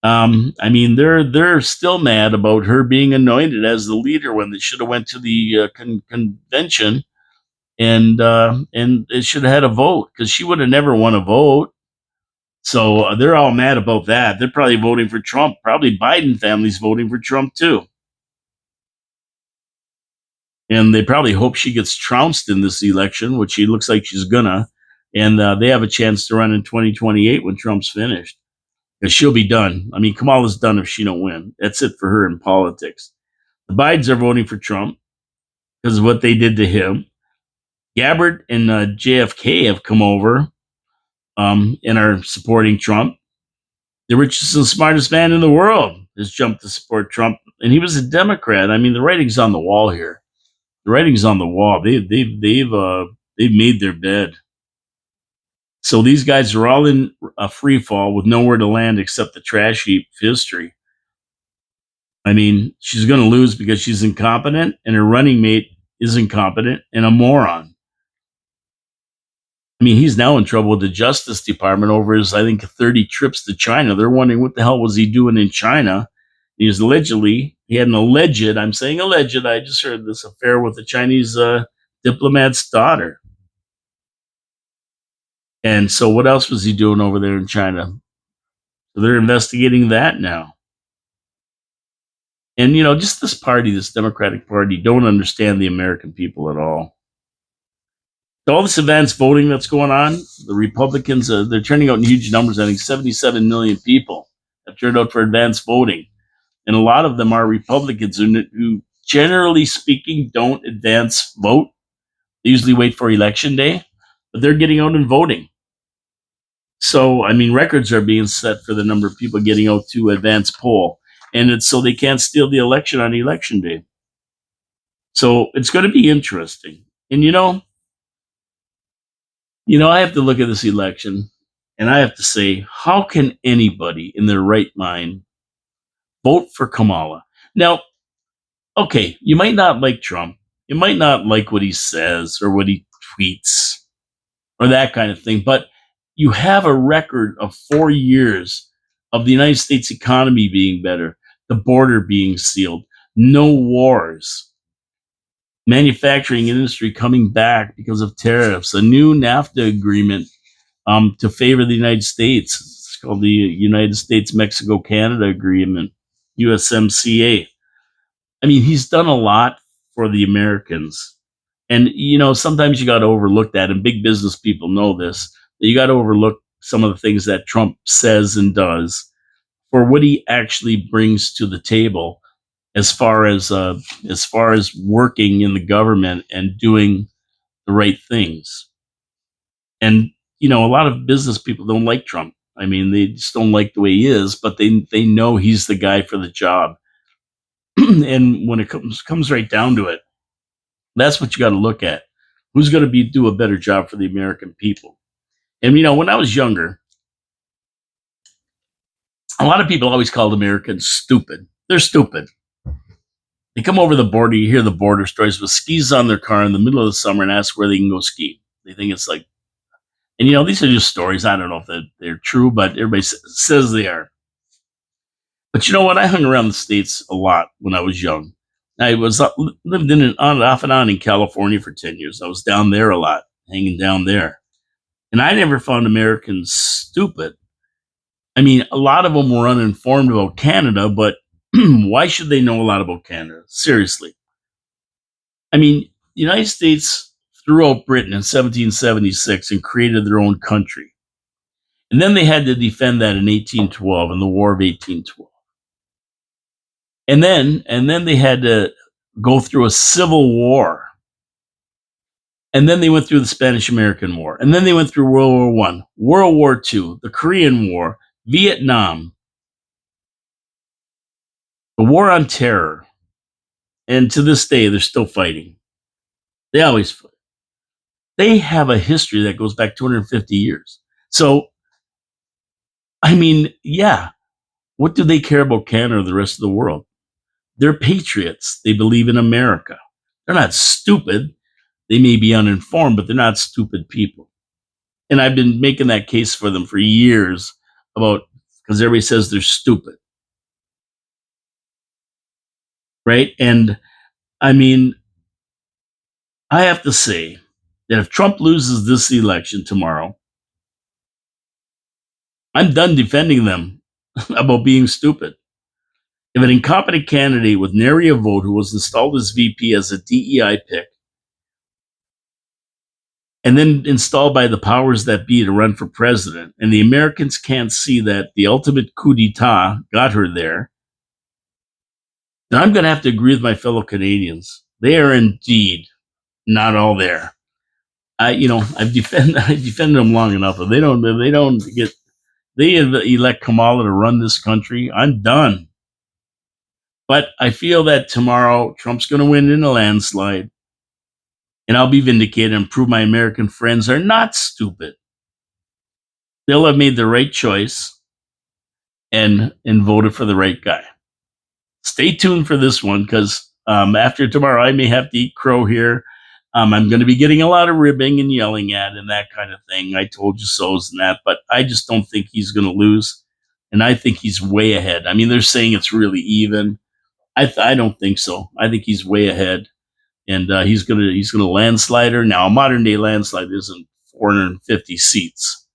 I mean, they're still mad about her being anointed as the leader when they should have went to the convention and it should have had a vote because she would have never won a vote. So they're all mad about that. They're probably voting for Trump. Probably Biden family's voting for Trump too, and they probably hope she gets trounced in this election, which she looks like she's gonna. And they have a chance to run in 2028 when Trump's finished. Because she'll be done. I mean, Kamala's done if she don't win. That's it for her in politics. The Bidens are voting for Trump because of what they did to him. Gabbard and JFK have come over and are supporting Trump. The richest and smartest man in the world has jumped to support Trump, and he was a Democrat. I mean, the writing's on the wall here. The writing's on the wall. They've made their bed. So these guys are all in a free fall with nowhere to land except the trash heap of history. I mean, she's going to lose because she's incompetent and her running mate is incompetent and a moron. I mean, he's now in trouble with the Justice Department over his, I think, 30 trips to China. They're wondering what the hell was he doing in China. He had an alleged, I'm saying alleged, I just heard this affair with a Chinese diplomat's daughter. And so what else was he doing over there in China? So they're investigating that now. And just this party, this Democratic Party, don't understand the American people at all. All this advanced voting that's going on, the Republicans, they're turning out in huge numbers. I think 77 million people have turned out for advanced voting. And a lot of them are Republicans who generally speaking, don't advance vote. They usually wait for election day, but they're getting out and voting. So, I mean, records are being set for the number of people getting out to advance poll. And it's so they can't steal the election on election day. So it's going to be interesting. And I have to look at this election and I have to say, how can anybody in their right mind vote for Kamala? Now, okay, you might not like Trump. You might not like what he says or what he tweets or that kind of thing, but you have a record of 4 years of the United States economy being better, the border being sealed, no wars, manufacturing industry coming back because of tariffs, a new NAFTA agreement to favor the United States. It's called the United States Mexico Canada Agreement, USMCA. I mean, he's done a lot for the Americans. And, sometimes you got to overlook that. And big business people know this. You got to overlook some of the things that Trump says and does for what he actually brings to the table as far as working in the government and doing the right things. And a lot of business people don't like Trump. I mean, they just don't like the way he is, but they know he's the guy for the job. And when it comes right down to it, that's what you got to look at. Who's going to do a better job for the American people? And when I was younger, a lot of people always called Americans stupid. They're stupid. They come over the border, you hear the border stories with skis on their car in the middle of the summer and ask where they can go ski. They think it's like, and these are just stories. I don't know if they're true, but everybody says they are. But you know what? I hung around the States a lot when I was young. I lived off and on in California for 10 years. I was down there a lot, hanging down there. And I never found Americans stupid. I mean, a lot of them were uninformed about Canada, but why should they know a lot about Canada? Seriously. I mean, the United States threw out Britain in 1776 and created their own country. And then they had to defend that in 1812 in the War of 1812. And then they had to go through a civil war. And then they went through the Spanish American War. And then they went through World War One, World War Two, the Korean War, Vietnam, the War on Terror. And to this day, they're still fighting. They always fight. They have a history that goes back 250 years. So, I mean, yeah, what do they care about Canada or the rest of the world? They're patriots. They believe in America. They're not stupid. They may be uninformed, but they're not stupid people. And I've been making that case for them for years because everybody says they're stupid. Right? And I mean, I have to say that if Trump loses this election tomorrow, I'm done defending them about being stupid. If an incompetent candidate with nary a vote who was installed as VP as a DEI pick and then installed by the powers that be to run for president, and the Americans can't see that the ultimate coup d'etat got her there, then I'm going to have to agree with my fellow Canadians. They are indeed not all there. I've defended them long enough. If they elect Kamala to run this country, I'm done. But I feel that tomorrow Trump's going to win in a landslide, and I'll be vindicated and prove my American friends are not stupid. They'll have made the right choice and voted for the right guy. Stay tuned for this one because after tomorrow, I may have to eat crow here. I'm going to be getting a lot of ribbing and yelling at and that kind of thing. I told you so's and that, but I just don't think he's going to lose. And I think he's way ahead. I mean, they're saying it's really even. I don't think so. I think he's way ahead, and he's gonna landslide her. Now, a modern day landslide isn't 450 seats.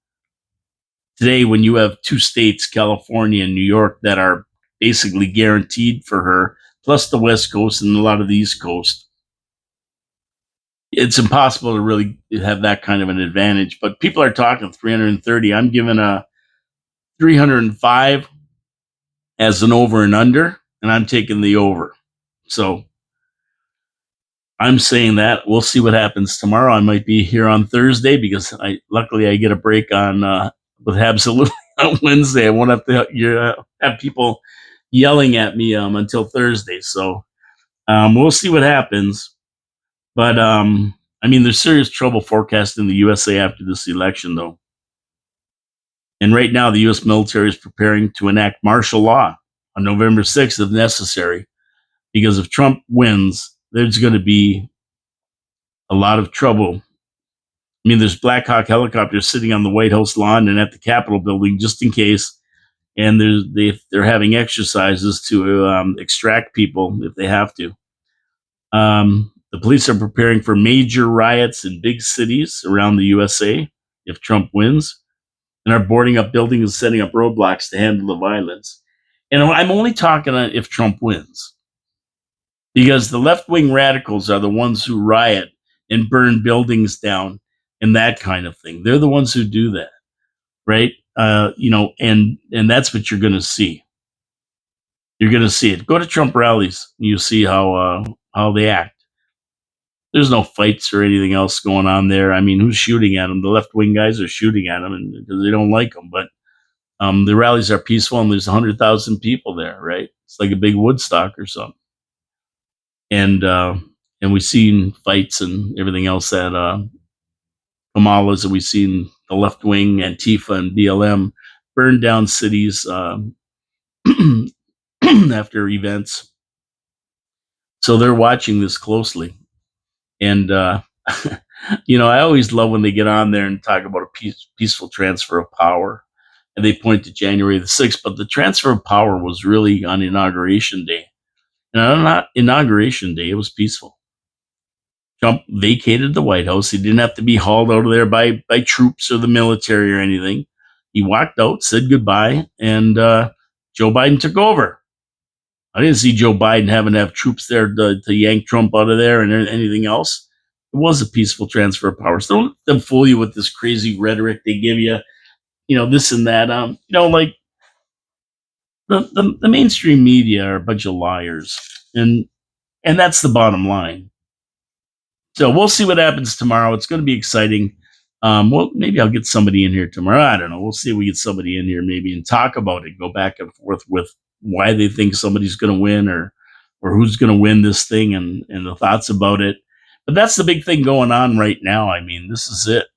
Today, when you have two states, California and New York, that are basically guaranteed for her plus the West Coast and a lot of the East Coast. It's impossible to really have that kind of an advantage. But people are talking 330. I'm giving a 305 as an over and under, and I'm taking the over. So I'm saying that we'll see what happens tomorrow. I might be here on Thursday because luckily I get a break on with Absolutely on Wednesday. I won't have to have people yelling at me until Thursday. So we'll see what happens. But I mean, there's serious trouble forecasting the USA after this election, though. And right now, the U.S. military is preparing to enact martial law on November 6th if necessary, because if Trump wins, there's going to be a lot of trouble. I mean, there's Black Hawk helicopters sitting on the White House lawn and at the Capitol building just in case. And they're having exercises to extract people if they have to. The police are preparing for major riots in big cities around the USA if Trump wins, and are boarding up buildings and setting up roadblocks to handle the violence. And I'm only talking if Trump wins, because the left wing radicals are the ones who riot and burn buildings down and that kind of thing. They're the ones who do that, right? And that's what you're going to see. You're going to see it. Go to Trump rallies, you see how they act. There's no fights or anything else going on there. I mean, who's shooting at them? The left wing guys are shooting at them because they don't like them. But the rallies are peaceful, and there's 100,000 people there, right? It's like a big Woodstock or something. And we've seen fights and everything else at Kamala's, and we've seen the left wing, Antifa, and BLM burn down cities after events. So they're watching this closely. And, I always love when they get on there and talk about a peaceful transfer of power. And they point to January the 6th, but the transfer of power was really on Inauguration Day. And on Inauguration Day, it was peaceful. Trump vacated the White House. He didn't have to be hauled out of there by troops or the military or anything. He walked out, said goodbye, and Joe Biden took over. I didn't see Joe Biden having to have troops there to yank Trump out of there and anything else. It was a peaceful transfer of power. So don't let them fool you with this crazy rhetoric they give you, this and that. Like the mainstream media are a bunch of liars, and that's the bottom line. So we'll see what happens tomorrow. It's going to be exciting. Well, maybe I'll get somebody in here tomorrow. I don't know. We'll see if we get somebody in here maybe and talk about it, go back and forth with why they think somebody's going to win or who's going to win this thing and the thoughts about it. But that's the big thing going on right now. I mean, this is it.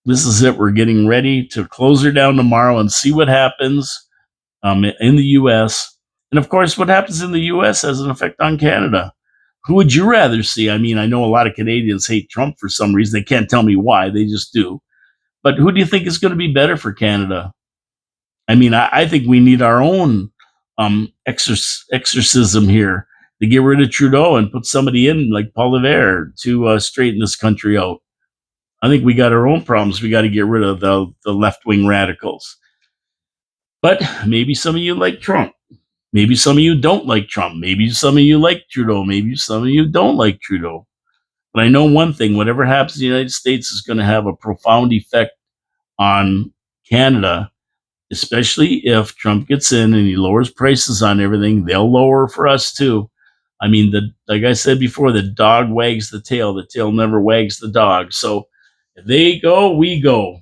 This is it. We're getting ready to close her down tomorrow and see what happens in the U.S. And of course, what happens in the U.S. has an effect on Canada. Who would you rather see? I mean, I know a lot of Canadians hate Trump for some reason. They can't tell me why. They just do. But who do you think is going to be better for Canada? I mean, I think we need our own exorcism here to get rid of Trudeau and put somebody in like Paul Revere to straighten this country out. I think we got our own problems. We got to get rid of the left-wing radicals. But maybe some of you like Trump. Maybe some of you don't like Trump. Maybe some of you like Trudeau. Maybe some of you don't like Trudeau. But I know one thing, whatever happens in the United States is going to have a profound effect on Canada, especially if Trump gets in and he lowers prices on everything. They'll lower for us too. I mean, like I said before, the dog wags the tail never wags the dog. So if they go, we go.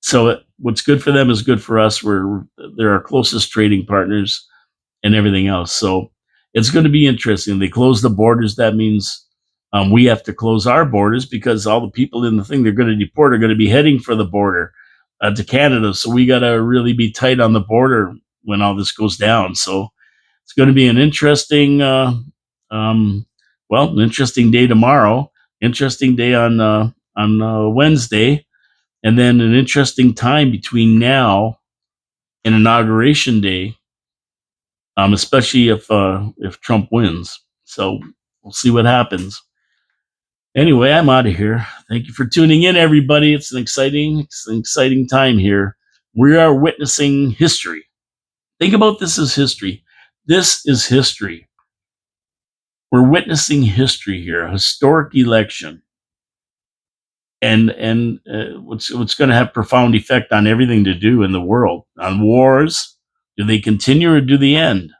So what's good for them is good for us. They're our closest trading partners and everything else. So it's going to be interesting. They close the borders. That means we have to close our borders because all the people in the thing they're going to deport are going to be heading for the border to Canada. So we got to really be tight on the border when all this goes down. So it's going to be an interesting, an interesting day tomorrow, interesting day on Wednesday, and then an interesting time between now and Inauguration Day, especially if Trump wins. So we'll see what happens. Anyway, I'm out of here. Thank you for tuning in, everybody. It's an exciting time here. We are witnessing history. Think about this as history. This is history. We're witnessing history here, a historic election, and what's going to have profound effect on everything to do in the world, on wars. Do they continue or do they end?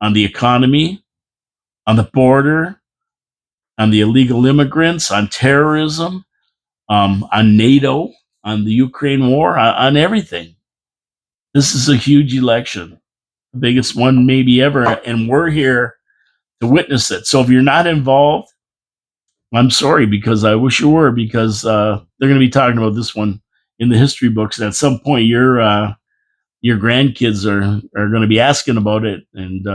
On the economy, on the border, on the illegal immigrants, on terrorism, on NATO, on the Ukraine war, on everything. This is a huge election, the biggest one maybe ever, and we're here to witness it. So if you're not involved, I'm sorry, because I wish you were, because they're going to be talking about this one in the history books. And at some point, your grandkids are going to be asking about it, and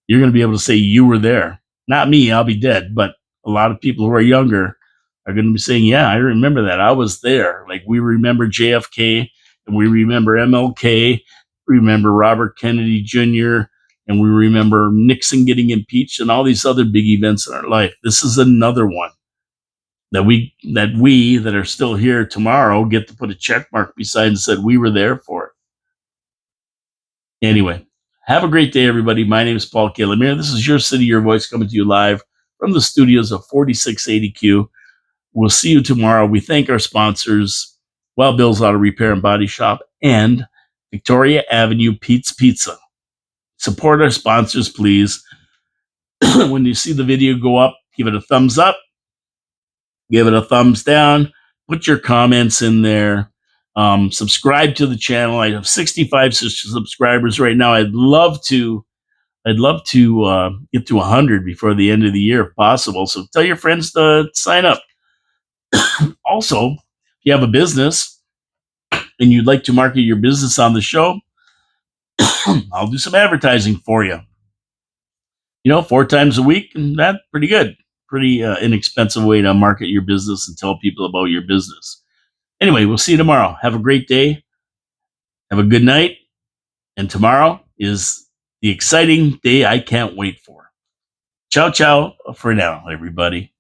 you're going to be able to say you were there. Not me, I'll be dead, but a lot of people who are younger are going to be saying, "Yeah, I remember that. I was there." Like we remember JFK, and we remember MLK, we remember Robert Kennedy Jr., and we remember Nixon getting impeached, and all these other big events in our life. This is another one that we that are still here tomorrow get to put a check mark beside and said we were there for it. Anyway, have a great day, everybody. My name is Paul K. Lemire. This is Your City, Your Voice, coming to you live from the studios of 4680Q. We'll see you tomorrow. We thank our sponsors, Wild Bill's Auto Repair and Body Shop and Victoria Avenue Pete's Pizza. Support our sponsors, please. When you see the video go up, give it a thumbs up, give it a thumbs down, put your comments in there. Subscribe to the channel. I have 65 subscribers right now. I'd love to get to 100 before the end of the year if possible. So tell your friends to sign up. Also, if you have a business and you'd like to market your business on the show, I'll do some advertising for you. 4 times a week, and that's pretty good. Pretty inexpensive way to market your business and tell people about your business. Anyway, we'll see you tomorrow. Have a great day. Have a good night. And tomorrow is the exciting day I can't wait for. Ciao, ciao for now, everybody.